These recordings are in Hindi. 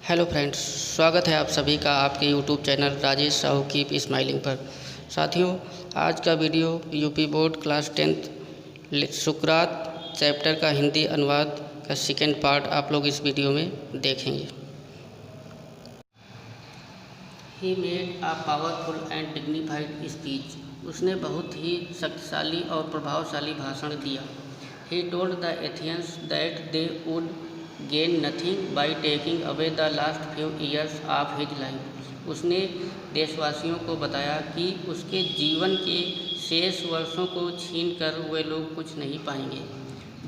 हेलो फ्रेंड्स, स्वागत है आप सभी का आपके YouTube channel Rajesh Sahu keep smiling पर। साथियों, आज का video UP board class 10th सुकरात चैप्टर का हिंदी अनुवाद का सेकेंड पार्ट आप लोग इस वीडियो में देखेंगे। He made a powerful and dignified speech. उसने बहुत ही शक्तिशाली और प्रभावशाली भाषण दिया। He told the Athenians that they would gain nothing by taking away the last few years of his life. उसने देशवासियों को बताया कि उसके जीवन के शेष वर्षों को छीन कर वे लोग कुछ नहीं पाएंगे।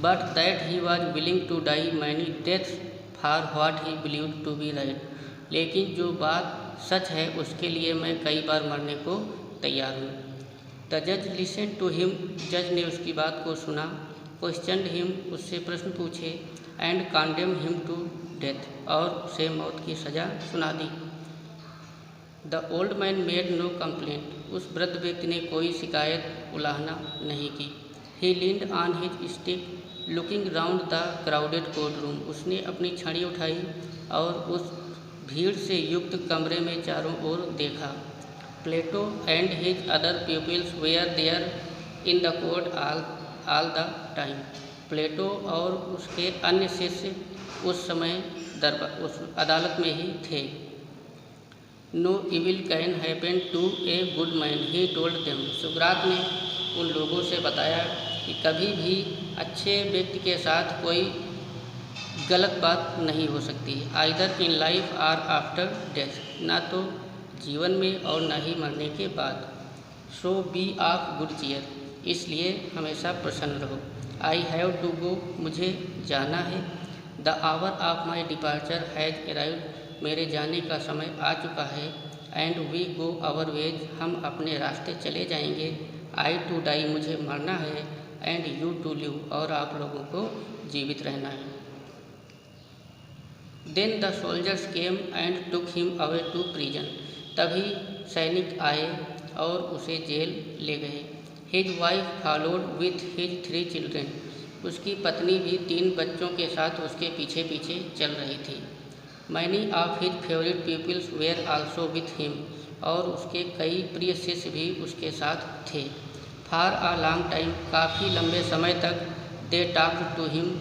But that he was willing to die many deaths for what he believed to be right. लेकिन जो बात सच है उसके लिए मैं कई बार मरने को तैयार हूँ। द जज लिसन टू हिम। जज ने उसकी बात को सुना। क्वेश्चन हिम, उससे प्रश्न पूछे। And condemn him to death, और उसे मौत की सज़ा सुना दी। The old man made no complaint. उस वृद्ध व्यक्ति ने कोई शिकायत उलाहना नहीं की। He leaned on his stick looking round the crowded court room. उसने अपनी छड़ी उठाई और उस भीड़ से युक्त कमरे में चारों ओर देखा। Plato and his other peoples were there in the court all the time. Plato और उसके अन्य शिष्य उस समय उस अदालत में ही थे। No evil can happen to a good man, he told them. सुकरात ने उन लोगों से बताया कि कभी भी अच्छे व्यक्ति के साथ कोई गलत बात नहीं हो सकती, आइदर इन लाइफ और आफ्टर डेथ, ना तो जीवन में और न ही मरने के बाद। सो बी ऑफ गुड चीयर, इसलिए हमेशा प्रसन्न रहो। आई हैव टू गो, मुझे जाना है। The hour of my departure has arrived, मेरे जाने का समय आ चुका है। And we go our ways, हम अपने रास्ते चले जाएंगे। आई टू डाई, मुझे मरना है। एंड यू टू लिव, और आप लोगों को जीवित रहना है। Then the soldiers came and took him away to prison, तभी सैनिक आए और उसे जेल ले गए। His wife followed with his 3 children, उसकी पत्नी भी 3 बच्चों के साथ उसके पीछे पीछे चल रही थी। Many of his favourite peoples were also with him, और उसके कई प्रिय शिष्य भी उसके साथ थे। फॉर अ लॉन्ग टाइम, काफ़ी लंबे समय तक। दे टॉक्ड टू हिम,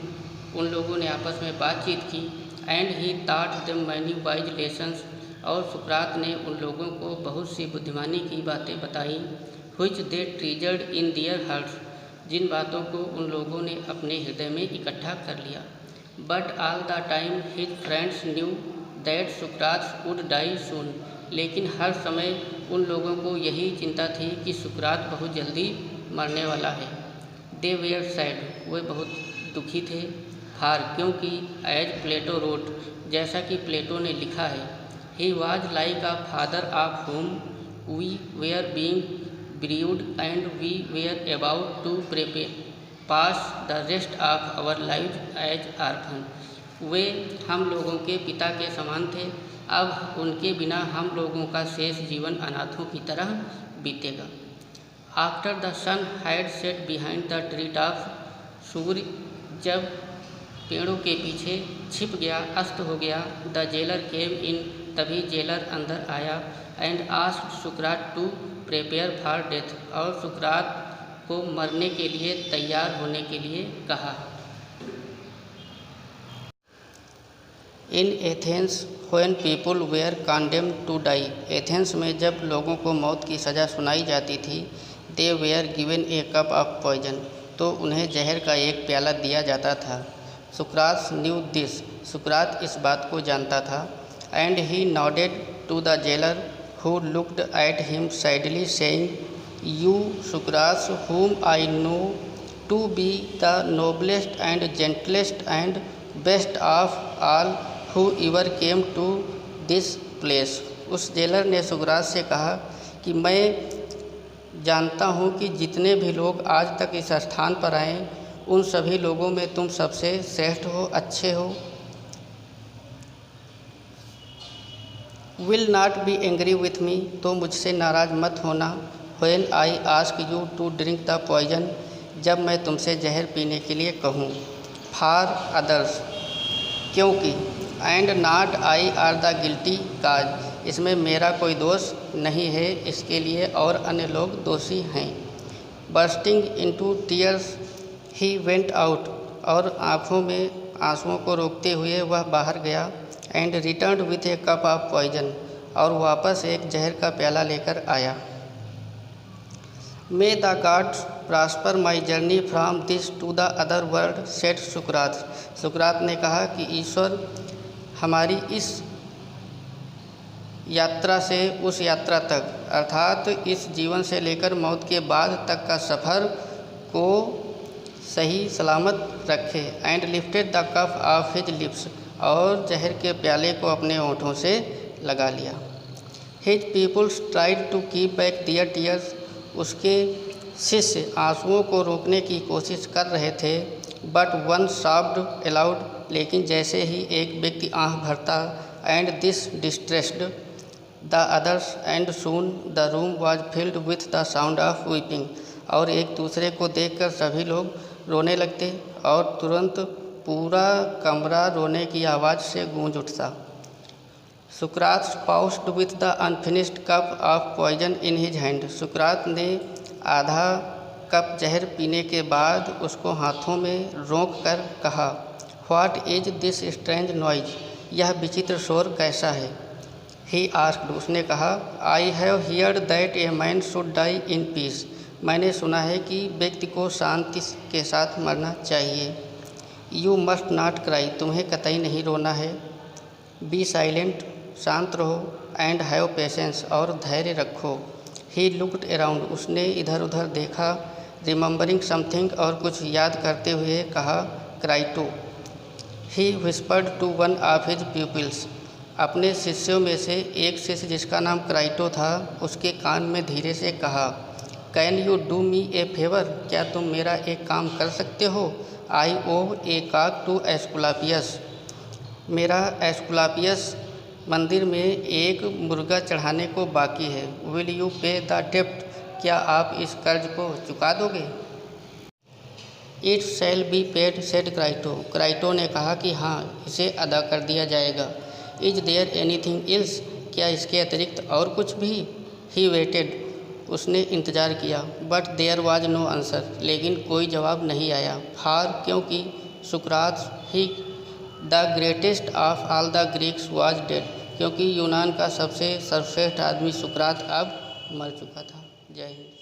उन लोगों ने आपस में बातचीत की। And he taught them many wise lessons, और सुकरात ने उन लोगों को बहुत सी बुद्धिमानी की बातें बताई। Which they ट्रीजर्ड in their hearts, जिन बातों को उन लोगों ने अपने हृदय में इकट्ठा कर लिया। But all the time his friends knew that Sukrat would die सून, लेकिन हर समय उन लोगों को यही चिंता थी कि सुकरात बहुत जल्दी मरने वाला है। दे वेयर सैड, वे बहुत दुखी थे। फार, क्योंकि एज प्लेटो रोट, जैसा कि प्लेटो ने लिखा है, he was like a father of home we were being bereaved and we were about to pass the rest of our life as orphan. वे हम लोगों के पिता के समान थे, अब उनके बिना हम लोगों का शेष जीवन अनाथों की तरह बीतेगा। After the sun had set behind the tree top, सूर्य जब पेड़ों के पीछे छिप गया, अस्त हो गया। द जेलर केम इन, तभी जेलर अंदर आया। And asked Sukrat to prepare for death, और सुकरात को मरने के लिए तैयार होने के लिए कहा। In Athens when people were condemned to die, Athens में जब लोगों को मौत की सज़ा सुनाई जाती थी, they were given a cup of poison, तो उन्हें जहर का एक प्याला दिया जाता था। सुकरात न्यू दिस, सुकरात इस बात को जानता था। And he nodded to the jailer who looked at him sadly, saying, You, Sucrates, whom I know to be the noblest and gentlest and best of all who ever came to this place. उस जेलर ने सुकरात से कहा कि मैं जानता हूँ कि जितने भी लोग आज तक इस स्थान पर आए, उन सभी लोगों में तुम सबसे श्रेष्ठ हो, अच्छे हो। Will not be angry with me, तो मुझसे नाराज़ मत होना। When I ask you to drink the poison, जब मैं तुमसे जहर पीने के लिए कहूँ। फॉर अदर्स, क्योंकि and not I are the guilty cause, इसमें मेरा कोई दोष नहीं है, इसके लिए और अन्य लोग दोषी हैं। Bursting into tears he went out, और आँखों में आंसुओं को रोकते हुए वह बाहर गया। And return with a cup of poison, और वापस एक जहर का प्याला लेकर आया। May the gods prosper my journey from this to the other world, said सुकरात। सुकरात ने कहा कि ईश्वर हमारी इस यात्रा से उस यात्रा तक, अर्थात इस जीवन से लेकर मौत के बाद तक का सफ़र को सही सलामत रखे। And lifted the cup of his lips, और जहर के प्याले को अपने होठों से लगा लिया। His peoples tried to keep back their tears, उसके शिष्य आंसुओं को रोकने की कोशिश कर रहे थे। बट वन सॉब्ड अलाउड, लेकिन जैसे ही एक व्यक्ति आँख भरता, and this distressed the others, and soon the room was filled with the sound of weeping, और एक दूसरे को देखकर सभी लोग रोने लगते और तुरंत पूरा कमरा रोने की आवाज़ से गूंज उठता। सुकरात paused with the unfinished cup of poison in his hand, सुकरात ने आधा कप जहर पीने के बाद उसको हाथों में रोक कर कहा, what is this strange noise, यह विचित्र शोर कैसा है। ही आस्क्ड, उसने कहा, I have heard that a man should die in peace, मैंने सुना है कि व्यक्ति को शांति के साथ मरना चाहिए। यू मस्ट नॉट क्राई, तुम्हें कतई नहीं रोना है। बी साइलेंट, शांत रहो। एंड हैव पेशेंस, और धैर्य रखो। ही लुक्ड अराउंड, उसने इधर उधर देखा। रिमेंबरिंग समथिंग, और कुछ याद करते हुए कहा, Crito. He whispered to one of his pupils, अपने शिष्यों में से एक शिष्य जिसका नाम क्राइटो था, उसके कान में धीरे से कहा, can you do me A favour, क्या तुम मेरा एक काम कर सकते हो। आई ओव ए कॉक टू एस्कुलापियस, मेरा एस्कुलापियस मंदिर में एक मुर्गा चढ़ाने को बाकी है। विल यू पे द डेप्ट, क्या आप इस कर्ज को चुका दोगे। It shall be paid, said Crito, Crito ने कहा कि हाँ, इसे अदा कर दिया जाएगा। इज देयर एनीथिंग एल्स, क्या इसके अतिरिक्त और कुछ भी। ही वेटेड, उसने इंतज़ार किया। But there was no answer, लेकिन कोई जवाब नहीं आया। फार, क्योंकि सुकरात he the greatest of all the Greeks was dead, क्योंकि यूनान का सबसे सर्वश्रेष्ठ आदमी सुकरात अब मर चुका था। जय हिंद।